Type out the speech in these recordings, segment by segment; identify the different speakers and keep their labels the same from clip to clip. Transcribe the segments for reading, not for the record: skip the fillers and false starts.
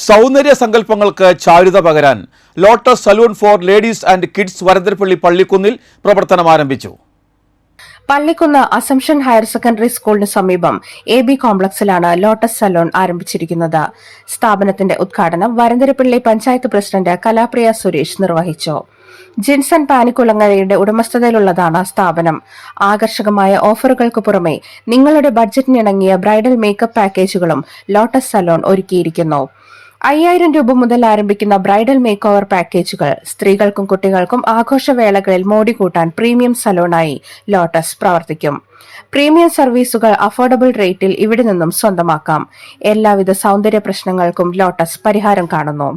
Speaker 1: സൗന്ദര്യ സങ്കല്പങ്ങൾക്ക് ചാരുത പകരാൻ lotus salon for ladies and kids Varantharappally പള്ളിക്കുന്നിൽ പ്രവർത്തനം ആരംഭിച്ചു.
Speaker 2: പള്ളിക്കുന്ന് അസംഷൻ ഹയർ സെക്കൻഡറി സ്കൂളിന് സമീപം AB കോംപ്ലക്സിലാണ് ലോട്ടസ് സലൂൺ ആരംഭിച്ചിരിക്കുന്നത്. സ്ഥാപനത്തിന്റെ ഉദ്ഘാടനം വരന്തരപ്പള്ളി പഞ്ചായത്ത് പ്രസിഡന്റ് കലാപ്രിയ സുരേഷ് നിർവഹിച്ചു. ജിൻസൺ പാനിക്കുളങ്ങരയുടെ ഉടമസ്ഥതയിലുള്ളതാണ് സ്ഥാപനം. ആകർഷകമായ ഓഫറുകൾക്ക് പുറമെ നിങ്ങളുടെ ബഡ്ജറ്റിനിണങ്ങിയ ബ്രൈഡൽ മേക്കപ്പ് പാക്കേജുകളും ലോട്ടസ് സലൂൺ ഒരുക്കിയിരിക്കുന്നു. 5000 രൂപ മുതൽ ആരംഭിക്കുന്ന ബ്രൈഡൽ മേക്ക് ഓവർ പാക്കേജുകൾ സ്ത്രീകൾക്കും കുട്ടികൾക്കും ആഘോഷവേളകളിൽ മോടി കൂട്ടാൻ പ്രീമിയം സലൂണായി ലോട്ടസ് പ്രവർത്തിക്കും. പ്രീമിയം സർവീസുകൾ അഫോർഡബിൾ റേറ്റിൽ ഇവിടെ നിന്നും സ്വന്തമാക്കാം. എല്ലാവിധ സൗന്ദര്യ പ്രശ്നങ്ങൾക്കും ലോട്ടസ് പരിഹാരം കാണുന്നു.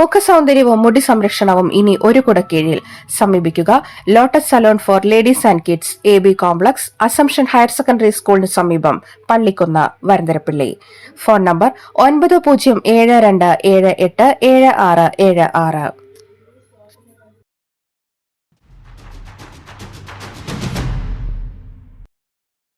Speaker 2: മുഖസൗന്ദര്യവും മുടി സംരക്ഷണവും ഇനി ഒരു കുടക്കീഴിൽ. സമീപിക്കുക lotus salon for ladies and kids, AB complex, assumption higher secondary സ്കൂളിന് സമീപം, പള്ളിക്കുന്ന്, വരന്തരപ്പള്ളി. Phone number 9072787676.